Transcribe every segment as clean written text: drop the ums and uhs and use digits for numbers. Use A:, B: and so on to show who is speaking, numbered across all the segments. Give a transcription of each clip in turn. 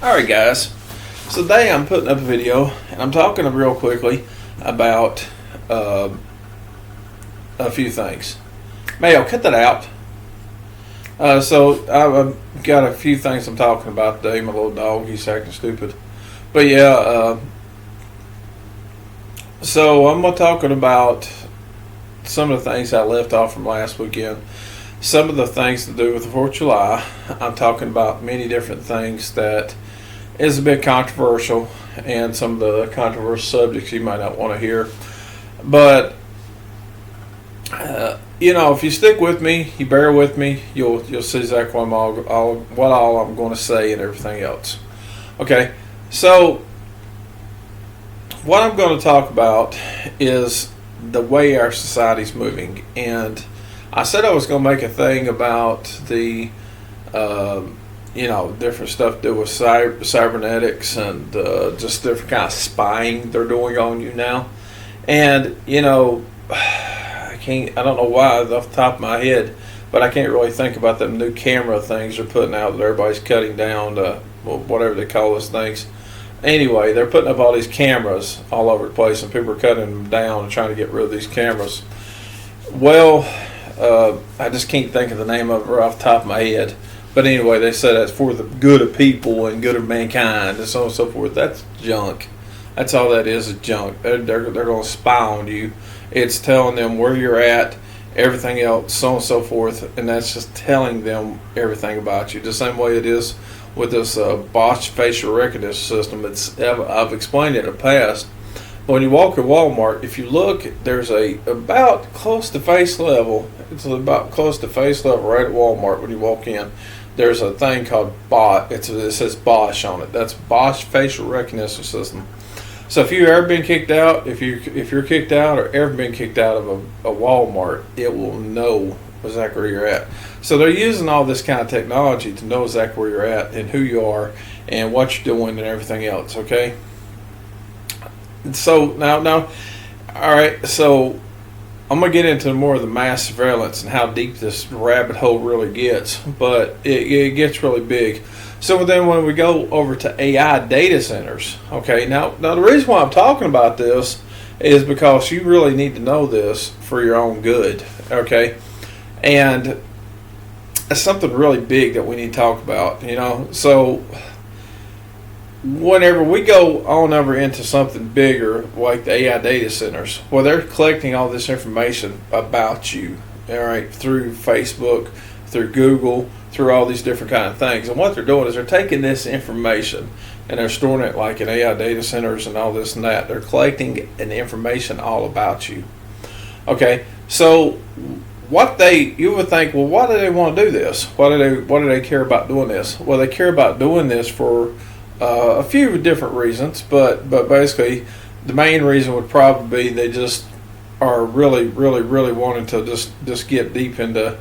A: Alright guys, so today I'm putting up a video and I'm talking real quickly about a few things. Mayo, cut that out. So I've got a few things I'm talking about today. My little dog, he's acting stupid. But yeah, so I'm talking about some of the things I left off from last weekend. Some of the things to do with the 4th of July. I'm talking about many different things that is a bit controversial, and some of the controversial subjects you might not want to hear. But if you stick with me, you bear with me, you'll see exactly what all I'm going to say and everything else. Okay, so what I'm going to talk about is the way our society's moving, and I said I was going to make a thing about the different stuff to do with cybernetics and just different kind of spying they're doing on you now. And I don't know why off the top of my head, but I can't really think about them new camera things they're putting out that everybody's cutting down to whatever they call those things. Anyway, they're putting up all these cameras all over the place, and people are cutting them down and trying to get rid of these cameras. Well, I just can't think of the name of it right off the top of my head. But anyway, they said that's for the good of people and good of mankind and so on and so forth. That's junk. That's all that is junk. They're going to spy on you. It's telling them where you're at, everything else, so on and so forth. And that's just telling them everything about you. The same way it is with this Bosch facial recognition system. I've explained it in the past. When you walk at Walmart, if you look, there's about close to face level. It's about close to face level right at Walmart when you walk in. There's a thing called Bosch. It says Bosch on it. That's Bosch facial recognition system. So if you've ever been kicked out, if you're kicked out or ever been kicked out of a Walmart, it will know exactly where you're at. So they're using all this kind of technology to know exactly where you're at and who you are and what you're doing and everything else. Okay. So now, all right. So I'm gonna get into more of the mass surveillance and how deep this rabbit hole really gets, but it gets really big. So then, when we go over to AI data centers, okay. Now the reason why I'm talking about this is because you really need to know this for your own good, okay. And it's something really big that we need to talk about, So whenever we go on over into something bigger like the AI data centers, well, they're collecting all this information about you, all right, through Facebook, through Google, through all these different kind of things. And what they're doing is they're taking this information and they're storing it like in AI data centers and all this and that. They're collecting an information all about you. Okay, so you would think, well, why do they want to do this? Why do they care about doing this? Well, they care about doing this for a few different reasons, but basically the main reason would probably be they just are really wanting to just get deep into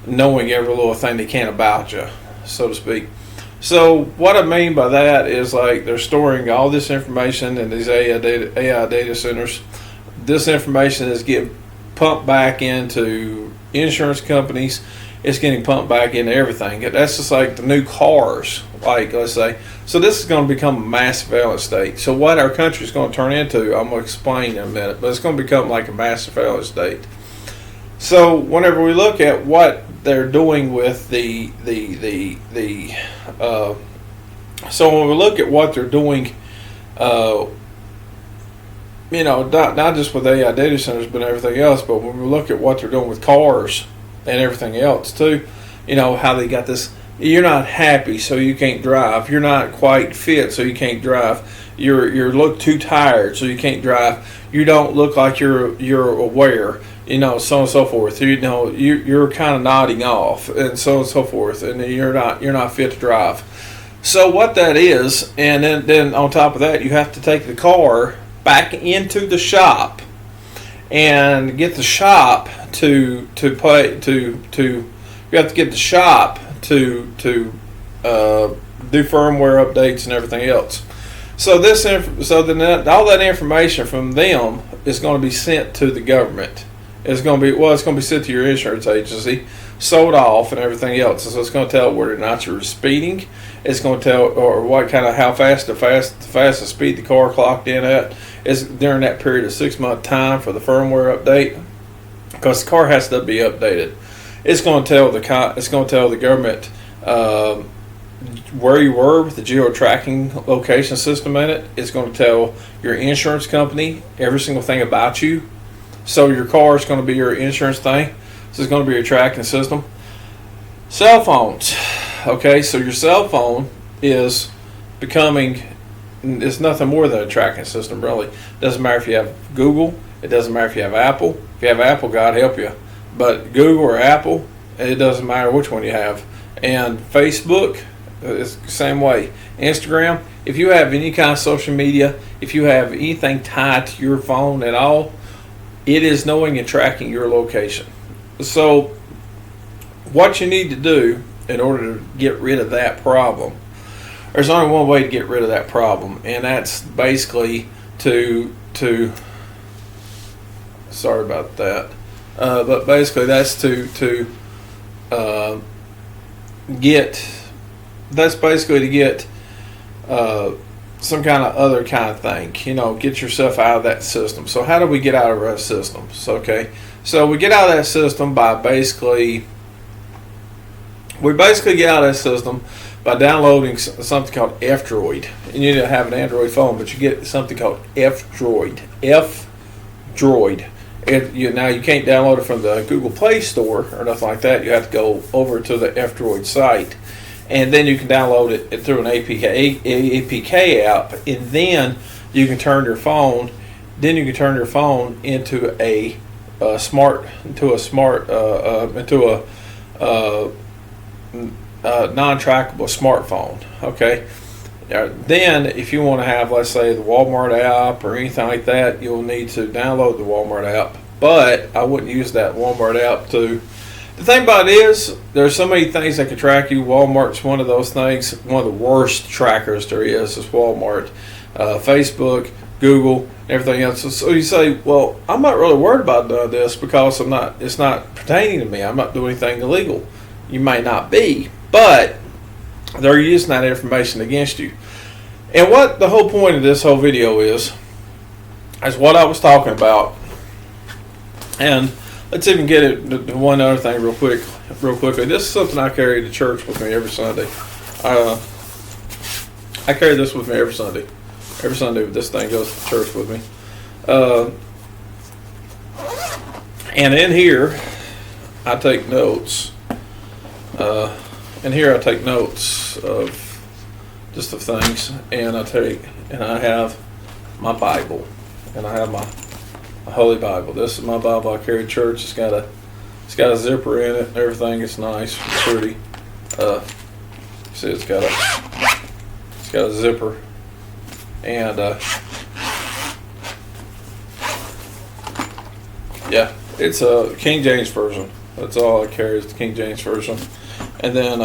A: knowing every little thing they can about you, so to speak. So what I mean by that is, like, they're storing all this information in these AI data centers. This information is getting pumped back into insurance companies. It's getting pumped back into everything. That's just like the new cars, like, let's say. So this is going to become a mass surveillance state. So what our country is going to turn into, I'm going to explain in a minute, but it's going to become like a mass surveillance state. So whenever we look at what they're doing with so when we look at what they're doing, not just with AI data centers, but everything else, but when we look at what they're doing with cars and everything else too, how they got this, you're not happy so you can't drive, you're not quite fit so you can't drive, you look too tired so you can't drive, you don't look like you're aware, so on and so forth, you're kind of nodding off and so on and so forth, and you're not fit to drive. So what that is, and then on top of that, you have to take the car back into the shop and get the shop to you have to get the shop to do firmware updates and everything else. So then all that information from them is going to be sent to the government, It's going to be, well, it's going to be sent to your insurance agency, sold off, and everything else. So it's going to tell whether or not you're speeding. It's going to tell, or what kind of, how fast the fastest speed the car clocked in at is during that period of 6 month time for the firmware update, because the car has to be updated. It's going to tell the government where you were with the geo tracking location system in it. It's going to tell your insurance company every single thing about you. So your car is going to be your insurance thing. So it's going to be your tracking system. Cell phones. Okay, so your cell phone is becoming, it's nothing more than a tracking system, really. It doesn't matter if you have Google. It doesn't matter if you have Apple. If you have Apple, God help you. But Google or Apple, it doesn't matter which one you have. And Facebook, it's the same way. Instagram, if you have any kind of social media, if you have anything tied to your phone at all, it is knowing and tracking your location. So what you need to do in order to get rid of that problem, there's only one way to get rid of that problem, and that's basically to sorry about that, but basically that's to get some kind of other kind of thing, get yourself out of that system. So how do we get out of that system? So we get out of that system by basically get out of that system by downloading something called F-Droid. And you need to have an Android phone, but you get something called F-Droid. F-Droid. Now you can't download it from the Google Play Store or nothing like that. You have to go over to the F-Droid site, and then you can download it through an APK app, and then you can turn your phone. Into a non-trackable smartphone. Okay. Then, if you want to have, let's say, the Walmart app or anything like that, you'll need to download the Walmart app. But I wouldn't use that Walmart app to. The thing about it is, there's so many things that can track you. Walmart's one of those things. One of the worst trackers there is Walmart. Facebook, Google, everything else. So you say, well, I'm not really worried about this because it's not pertaining to me. I'm not doing anything illegal. You may not be, but they're using that information against you. And what the whole point of this whole video is what I was talking about. And let's even get it to one other thing real quickly. This is something I carry to church with me every Sunday. I carry this with me every Sunday. Every Sunday this thing goes to church with me. And in here, I take notes. And here I take notes of things, and I have my Bible, and I have my Holy Bible. This is my Bible I carry to church. It's got a zipper in it and everything. It's nice, it's pretty. See, it's got a zipper, and yeah, it's a King James version. That's all I carry is the King James version. And then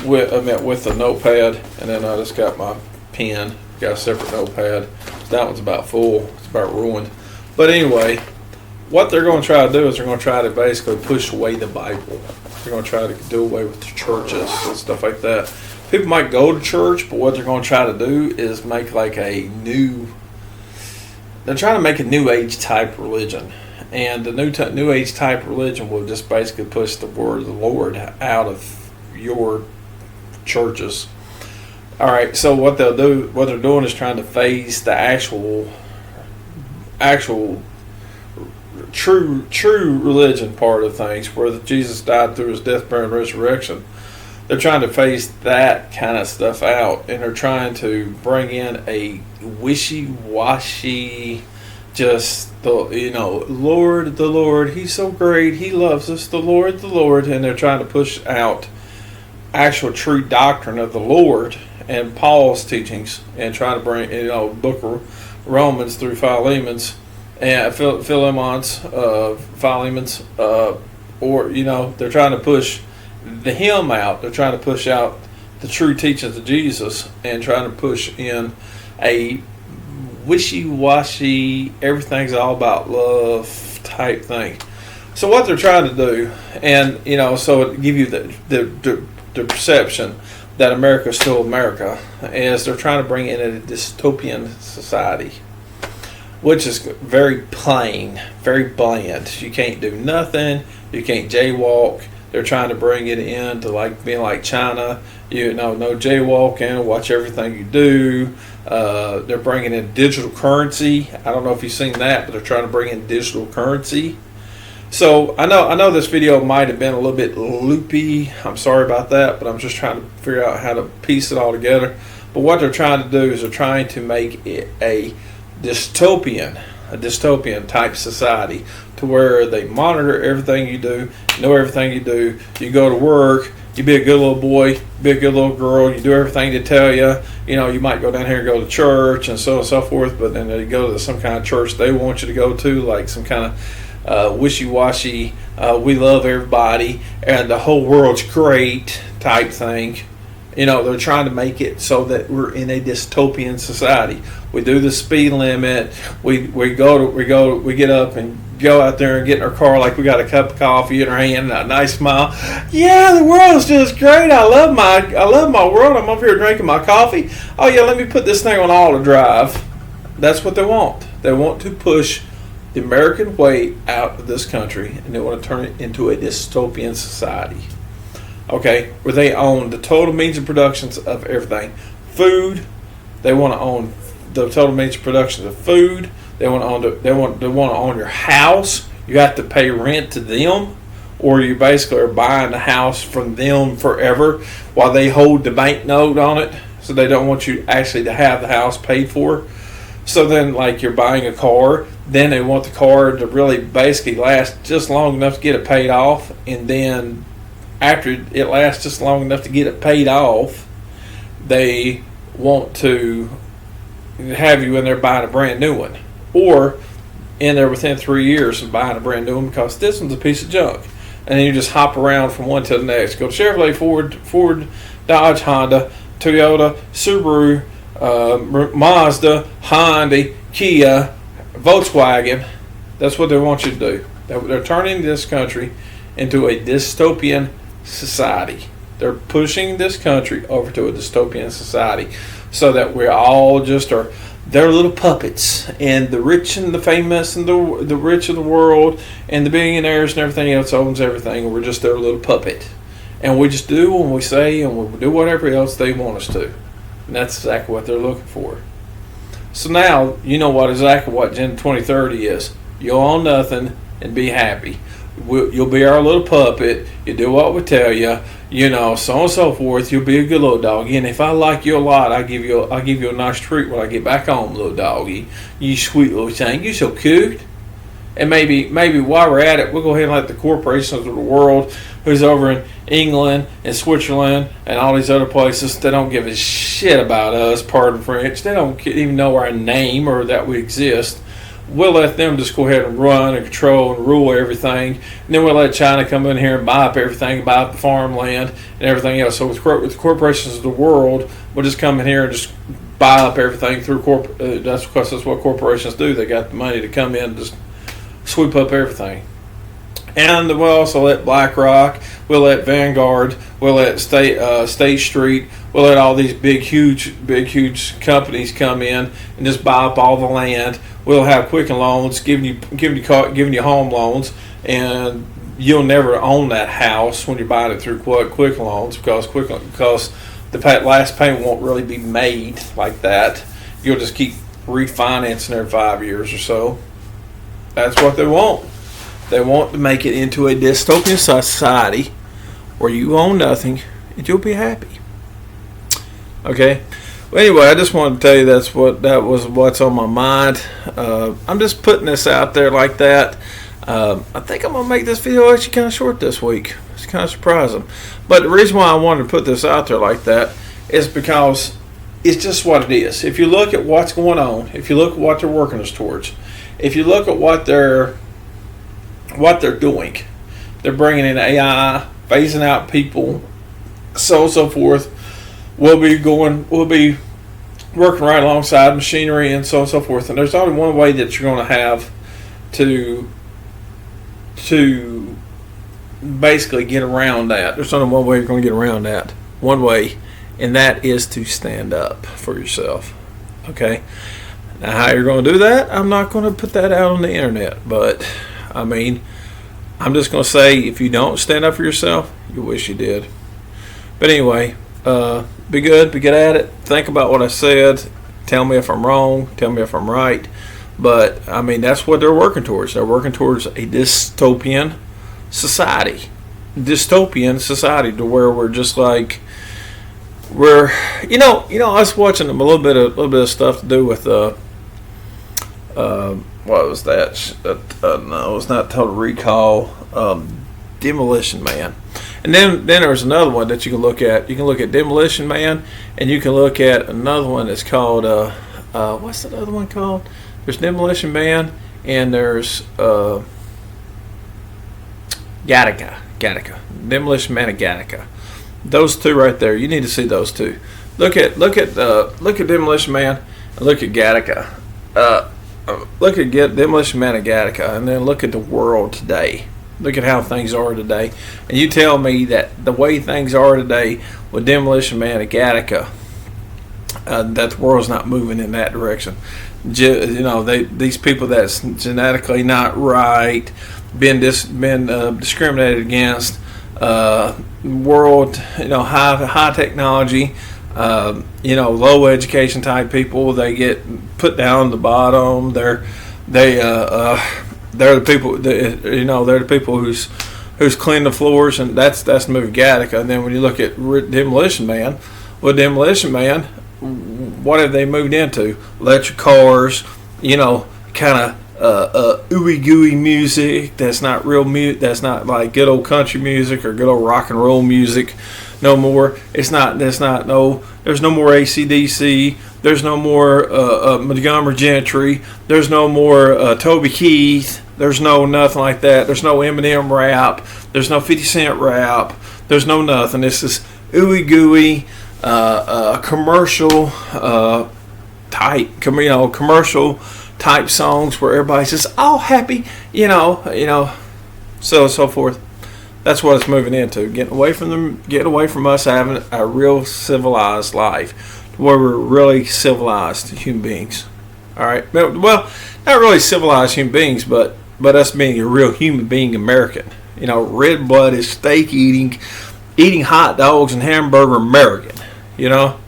A: with the notepad, and then I just got my pen, got a separate notepad. That one's about full, it's about ruined. But anyway, what they're going to try to do is they're going to try to basically push away the Bible. They're going to try to do away with the churches and stuff like that. People might go to church, but what they're going to try to do is make like they're trying to make a New Age type religion. And the New Age type religion will just basically push the word of the Lord out of your churches. All right, so what they're doing is trying to phase the actual true religion part of things, where Jesus died through his death, burial, and resurrection. They're trying to phase that kind of stuff out, and they're trying to bring in a wishy-washy, just Lord, the Lord, he's so great, he loves us, the Lord, and they're trying to push out actual true doctrine of the Lord and Paul's teachings, and trying to bring book of Romans through Philemon's and Philemon's, or they're trying to push the hymn out. They're trying to push out the true teachings of Jesus, and trying to push in a wishy-washy, everything's all about love type thing. So what they're trying to do, and so it give you the perception that America is still America, is they're trying to bring in a dystopian society, which is very plain, very bland. You can't do nothing. You can't jaywalk. They're trying to bring it in to like being like China. No jaywalking. Watch everything you do. They're bringing in digital currency. I don't know if you've seen that, but they're trying to bring in digital currency. So I know this video might have been a little bit loopy. I'm sorry about that, but I'm just trying to figure out how to piece it all together. But what they're trying to do is they're trying to make it a dystopian type society, to where they monitor everything you do, know everything you do. You go to work, you be a good little boy, be a good little girl, you do everything they tell you. You might go down here and go to church and so on and so forth, but then you go to some kind of church they want you to go to, like some kind of wishy-washy, we love everybody and the whole world's great type thing. They're trying to make it so that we're in a dystopian society. We do the speed limit. We get up and go out there and get in our car like we got a cup of coffee in our hand and a nice smile. Yeah, the world's just great. I love my world. I'm up here drinking my coffee. Oh yeah, let me put this thing on auto drive. That's what they want. They want to push the American way out of this country, and they want to turn it into a dystopian society. Okay, where they own the total means of productions of everything. Food, they want to own the total means of production of food. They want to own they want to own your house. You have to pay rent to them, or you basically are buying the house from them forever while they hold the banknote on it. So they don't want you actually to have the house paid for. So then, like, you're buying a car, then they want the car to really basically last just long enough to get it paid off, and then after it lasts just long enough to get it paid off, they want to have you in there buying a brand new one, or in there within 3 years of buying a brand new one, because this one's a piece of junk. And then you just hop around from one to the next. Go Chevrolet, Ford, Dodge, Honda, Toyota, Subaru, Mazda, Hyundai, Kia, Volkswagen. That's what they want you to do. They're turning this country into a dystopian society. They're pushing this country over to a dystopian society, so that we all just are their little puppets, and the rich and the famous and the rich of the world and the billionaires and everything else owns everything, and we're just their little puppet, and we just do what we say and we do whatever else they want us to. And that's exactly what they're looking for. So now you know exactly what Agenda 2030 is. You'll own nothing and be happy. You'll be our little puppet. You do what we tell you. So on and so forth. You'll be a good little doggy. And if I like you a lot, I'll give you a nice treat when I get back home, little doggy. You sweet little thing. You so cute. And maybe while we're at it, we'll go ahead and let the corporations of the world, who's over in England and Switzerland and all these other places, they don't give a shit about us, pardon French. They don't even know our name or that we exist. We'll let them just go ahead and run and control and rule everything. And then we'll let China come in here and buy up everything, buy up the farmland and everything else. So with the corporations of the world, we'll just come in here and just buy up everything through that's because that's what corporations do. They got the money to come in and just sweep up everything. And we'll also let BlackRock, we'll let Vanguard, we'll let State Street, we'll let all these big, huge companies come in and just buy up all the land. We'll have Quicken Loans giving you home loans, and you'll never own that house when you're buying it through Quicken Loans, because the last payment won't really be made like that. You'll just keep refinancing every 5 years or so. That's what they want. They want to make it into a dystopian society where you own nothing and you'll be happy. Okay. Well, anyway, I just wanted to tell you that was what's on my mind. I'm just putting this out there like that. I think I'm gonna make this video actually kind of short this week. It's kind of surprising, but the reason why I wanted to put this out there like that is because it's just what it is. If you look at what's going on, if you look at what they're working us towards, if you look at what they're doing, they're bringing in AI, phasing out people, so forth. We'll be working right alongside machinery and so on and so forth. And there's only one way that you're going to have to basically get around that. There's only one way you're going to get around that. One way, and that is to stand up for yourself. Okay? Now, how you're going to do that, I'm not going to put that out on the internet. But, I mean, I'm just going to say, if you don't stand up for yourself, you wish you did. But anyway, be good at it. Think about what I said. Tell me if I'm wrong. Tell me if I'm right. But, I mean, that's what they're working towards. They're working towards a dystopian society. Dystopian society to where we're just like, I was watching a little bit of stuff to do with, what was that? No, it was not Total Recall. Demolition Man. And then there's another one that you can look at. You can look at Demolition Man, and you can look at another one that's called, what's that other one called? There's Demolition Man, and there's Gattaca. Demolition Man and Gattaca. Those two right there. You need to see those two. Look at Demolition Man and look at Gattaca. Look at Demolition Man and Gattaca, and then look at the world today. Look at how things are today. And you tell me that the way things are today with Demolition Man and Gattaca, that the world's not moving in that direction. These people that's genetically not right, been discriminated against, world, high technology, low education type people, they get put down at the bottom. They're the people. They're the people who's clean the floors, and that's the movie Gattaca. And then when you look at Demolition Man, what have they moved into? Electric cars, kind of ooey gooey music. That's not real music. That's not like good old country music or good old rock and roll music. No more. It's not. There's no more AC/DC. There's no more Montgomery Gentry. There's no more Toby Keith. There's no nothing like that. There's no Eminem rap. There's no 50 Cent rap. There's no nothing. It's this ooey gooey commercial type. Commercial type songs where everybody's just all happy. So forth. That's what it's moving into. Getting away from us having a real civilized life, where we're really civilized human beings. All right. Well, not really civilized human beings, but us being a real human being American. Red-blooded, steak eating hot dogs and hamburger American. All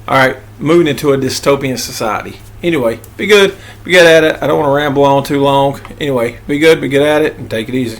A: right. Moving into a dystopian society. Anyway, be good at it. I don't want to ramble on too long. Anyway, be good at it, and take it easy.